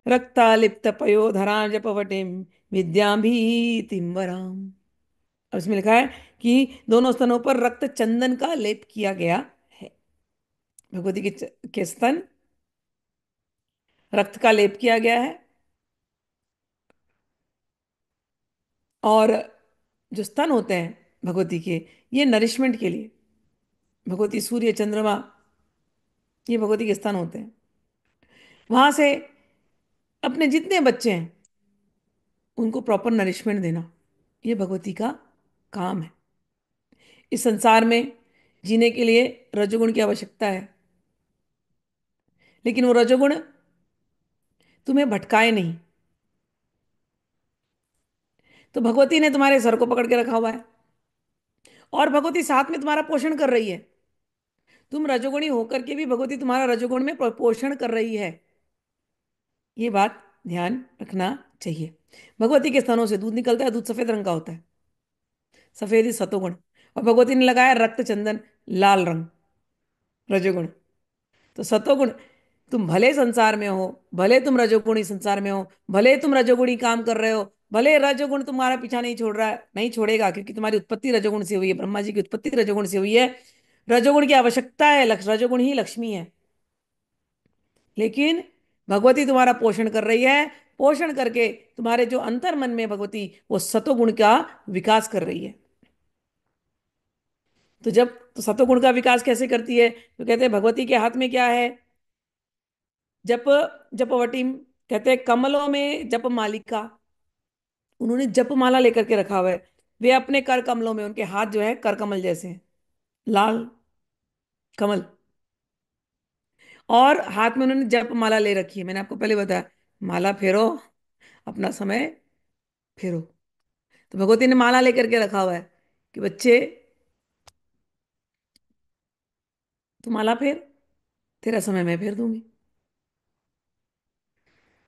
रक्तालिप्त पयोधरा जपवटिम विद्यां भीतिम वराम। अब इसमें लिखा है कि दोनों स्तनों पर रक्त चंदन का लेप किया गया है। भगवती के स्तन रक्त का लेप किया गया है। और जो स्तन होते हैं भगवती के, ये नरिशमेंट के लिए, भगवती सूर्य चंद्रमा, ये भगवती के स्तन होते हैं। वहां से अपने जितने बच्चे हैं उनको प्रॉपर नरिशमेंट देना, ये भगवती का काम है। इस संसार में जीने के लिए रजोगुण की आवश्यकता है, लेकिन वो रजोगुण तुम्हें भटकाए नहीं। तो भगवती ने तुम्हारे सर को पकड़ के रखा हुआ है, और भगवती साथ में तुम्हारा पोषण कर रही है। तुम रजोगुणी होकर के भी भगवती तुम्हारा रजोगुण में पोषण कर रही है। ये बात ध्यान रखना चाहिए। भगवती के स्तनों से दूध निकलता है, दूध सफेद रंग का होता है। सफेद ही सतोगुण। और भगवती ने लगाया रक्त चंदन, लाल रंग, रजोगुण। तो सतोगुण, तुम भले संसार में हो, भले तुम रजोगुणी संसार में हो, भले तुम रजोगुणी काम कर रहे हो, भले रजोगुण तुम्हारा पीछा नहीं छोड़ रहा है, नहीं छोड़ेगा, क्योंकि तुम्हारी उत्पत्ति रजोगुण से हुई है, ब्रह्मा जी की उत्पत्ति रजोगुण से हुई है। रजोगुण की आवश्यकता है, रजोगुण ही लक्ष्मी है। लेकिन भगवती तुम्हारा पोषण कर रही है। पोषण करके तुम्हारे जो अंतर मन में भगवती वो सतोगुण का विकास कर रही है। तो जब तो सतोगुण का विकास कैसे करती है? तो कहते हैं भगवती के हाथ में क्या है? जप, जपवटीम, कहते हैं कमलों में जप मालिका। उन्होंने जप माला लेकर के रखा हुआ है। वे अपने कर कमलों में, उनके हाथ जो है कर कमल जैसे हैं, लाल कमल। और हाथ में उन्होंने जप माला ले रखी है, मैंने आपको पहले बताया। माला फेरो, अपना समय फेरो। तो भगवती ने माला लेकर के रखा हुआ है कि बच्चे, तू माला फेर, तेरा समय मैं फेर दूंगी।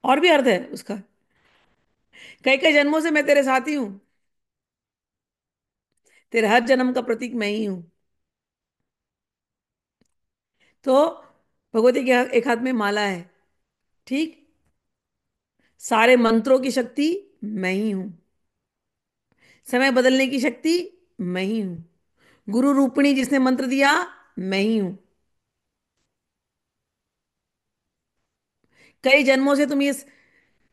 और भी अर्थ है उसका। कई कई जन्मों से मैं तेरे साथ ही हूं, तेरे हर जन्म का प्रतीक मैं ही हूं। तो भगवती के एक हाथ में माला है, ठीक। सारे मंत्रों की शक्ति मैं ही हूं। समय बदलने की शक्ति मैं ही हूं। गुरु रूपिणी जिसने मंत्र दिया, मैं ही हूं। कई जन्मों से तुम इस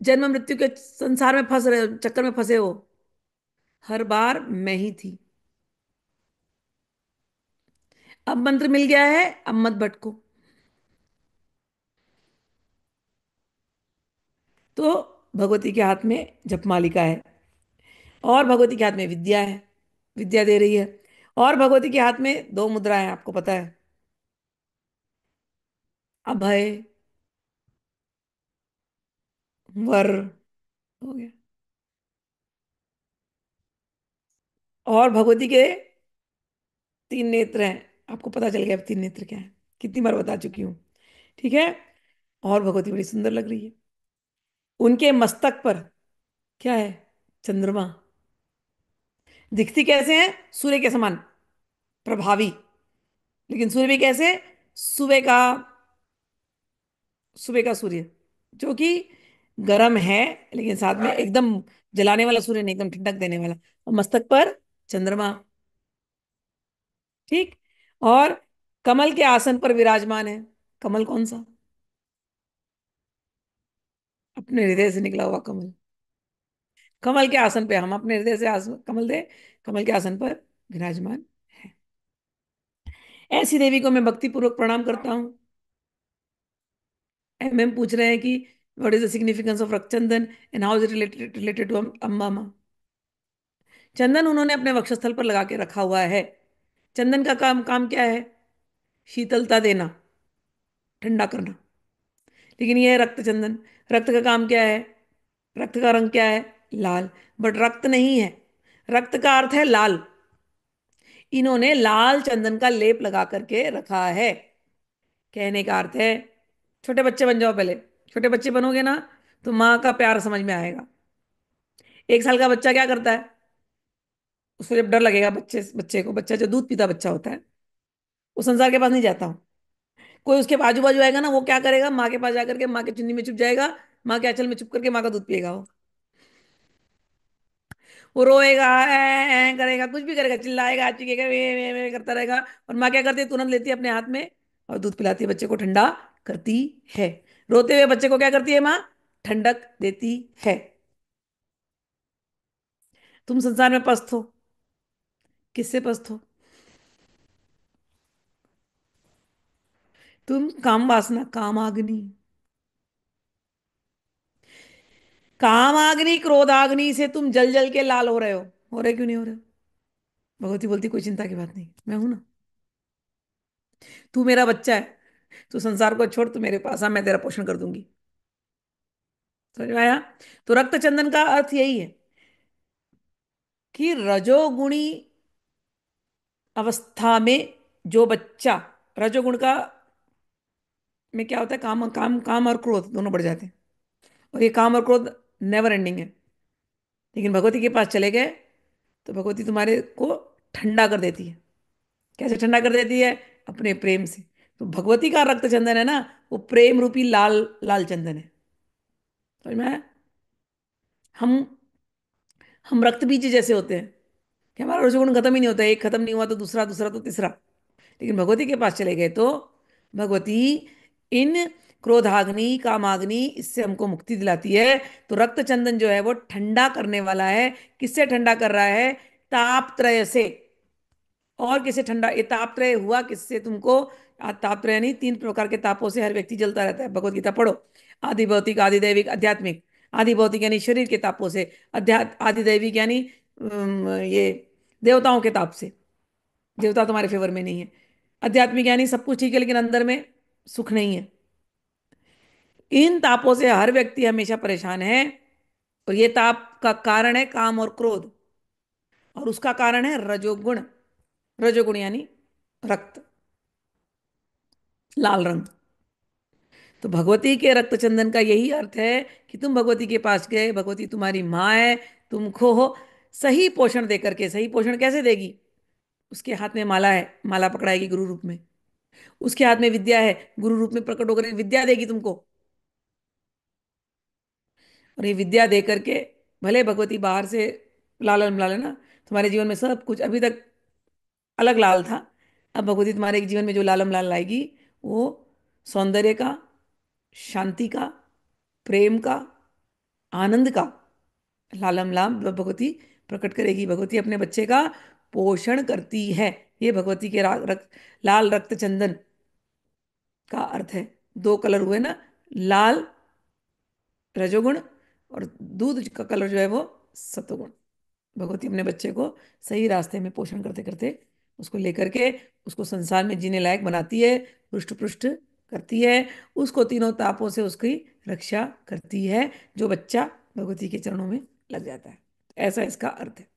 जन्म मृत्यु के संसार में फंस रहे हो, चक्कर में फंसे हो। हर बार मैं ही थी। अब मंत्र मिल गया है, अब मत भटको। तो भगवती के हाथ में जपमालिका है, और भगवती के हाथ में विद्या है, विद्या दे रही है। और भगवती के हाथ में दो मुद्राएं हैं, आपको पता है, अभय, वर, हो गया। और भगवती के तीन नेत्र हैं, आपको पता चल गया अब तीन नेत्र क्या है, कितनी बार बता चुकी हूँ, ठीक है। और भगवती बड़ी सुंदर लग रही है। उनके मस्तक पर क्या है? चंद्रमा। दिखती कैसे है? सूर्य के समान प्रभावी। लेकिन सूर्य भी कैसे? सुबह का, सुबह का सूर्य, जो कि गर्म है, लेकिन साथ में एकदम जलाने वाला सूर्य नहीं, एकदम ठंडक देने वाला। और मस्तक पर चंद्रमा, ठीक। और कमल के आसन पर विराजमान है। कमल कौन सा? अपने हृदय से निकला हुआ कमल। कमल के आसन पे हम अपने हृदय से कमल दे, कमल के आसन पर विराजमान है। ऐसी देवी को मैं भक्ति पूर्वक प्रणाम करता हूँ। मैम पूछ रहे हैं कि what is the significance of raktchandan and how is related related to Amba Maa. चंदन उन्होंने अपने वक्षस्थल पर लगा के रखा हुआ है। चंदन का काम काम क्या है? शीतलता देना, ठंडा करना। लेकिन यह है रक्त चंदन। रक्त का काम क्या है? रक्त का रंग क्या है? लाल। बट रक्त नहीं है, रक्त का अर्थ है लाल। इन्होंने लाल चंदन का लेप लगा करके रखा है। कहने का अर्थ है, छोटे बच्चे बन जाओ पहले। छोटे बच्चे बनोगे ना, तो माँ का प्यार समझ में आएगा। एक साल का बच्चा क्या करता है? उसको जब डर लगेगा, बच्चे बच्चे को, बच्चा जो दूध पीता बच्चा होता है, वो संसार के पास नहीं जाता। कोई उसके आजू बाजू आएगा ना, वो क्या करेगा? माँ के पास जाकर के माँ की चुन्नी में छुप जाएगा, माँ के आंचल में चुप करके माँ का दूध पिएगा वो रोएगा, करेगा, कुछ भी करेगा, चिल्लाएगा, चीखेगा, वे करता रहेगा। और माँ क्या करती है, तुरंत लेती है अपने हाथ में और दूध पिलाती है, बच्चे को ठंडा करती है। रोते हुए बच्चे को क्या करती है माँ? ठंडक देती है। तुम संसार में पस्त हो। किससे पस्त हो? तुम काम वासना, कामाग्नि, कामाग्नि क्रोधाग्नि से तुम जल जल के लाल हो रहे क्यों नहीं हो रहे हो? भगवती बोलती कोई चिंता की बात नहीं, मैं हूं ना। तू मेरा बच्चा है, तू संसार को छोड़, तू मेरे पास आ, मैं तेरा पोषण कर दूंगी। समझ में आया? तो रक्त चंदन का अर्थ यही है कि रजोगुणी अवस्था में जो बच्चा, रजोगुण का में क्या होता है, काम काम काम और क्रोध दोनों बढ़ जाते हैं। और ये काम और क्रोध नेवर एंडिंग है। लेकिन भगवती के पास चले गए तो भगवती तुम्हारे को ठंडा कर देती है। कैसे ठंडा कर देती है? अपने प्रेम से। तो भगवती का रक्त चंदन है ना, वो प्रेम रूपी लाल लाल चंदन है। समझ में आया? हम हम रक्त बीज जैसे होते हैं कि हमारा रजोगुण खत्म ही नहीं होता, एक खत्म नहीं हुआ तो दूसरा, दूसरा तो तीसरा। लेकिन भगवती के पास चले गए तो भगवती इन क्रोधाग्नि कामाग्नि इससे हमको मुक्ति दिलाती है। तो रक्त चंदन जो है वो ठंडा करने वाला है। किससे ठंडा कर रहा है? तापत्रय से। और किसे ठंडा, ये तापत्रय हुआ किससे तुमको? तापत्रय नहीं, तीन प्रकार के तापों से हर व्यक्ति जलता रहता है, भगवत गीता पढ़ो। आदि भौतिक, आदि दैविक, आध्यात्मिक। आदि भौतिक यानी शरीर के तापों से। आदि दैविक यानी ये देवताओं के ताप से। देवता तुम्हारे फेवर में नहीं है। आध्यात्मिक यानी सब कुछ ठीक है लेकिन अंदर में सुख नहीं है। इन तापों से हर व्यक्ति हमेशा परेशान है। और ये ताप का कारण है काम और क्रोध। और उसका कारण है रजोगुण। रजोगुण यानी रक्त, लाल रंग। तो भगवती के रक्त चंदन का यही अर्थ है कि तुम भगवती के पास गए, भगवती तुम्हारी माँ है, तुमको हो सही पोषण दे करके। सही पोषण कैसे देगी? उसके हाथ में माला है, माला पकड़ाएगी गुरु रूप में। उसके हाथ में विद्या है, गुरु रूप में प्रकट होकर विद्या देगी तुमको। और ये विद्या दे करके, भले भगवती बाहर से लाल लाल है ना, तुम्हारे जीवन में सब कुछ अभी तक अलग लाल था। अब भगवती तुम्हारे जीवन में जो लालम लाल लाएगी वो सौंदर्य का, शांति का, प्रेम का, आनंद का लालम लाम भगवती प्रकट करेगी। भगवती अपने बच्चे का पोषण करती है। ये भगवती के लाल रक्त चंदन का अर्थ है। दो कलर हुए ना, लाल रजोगुण, और दूध का कलर जो है वो सतोगुण। भगवती अपने बच्चे को सही रास्ते में पोषण करते करते उसको लेकर के उसको संसार में जीने लायक बनाती है, पृष्ठ पृष्ठ करती है। उसको तीनों तापों से उसकी रक्षा करती है, जो बच्चा भगवती के चरणों में लग जाता है। ऐसा इसका अर्थ है।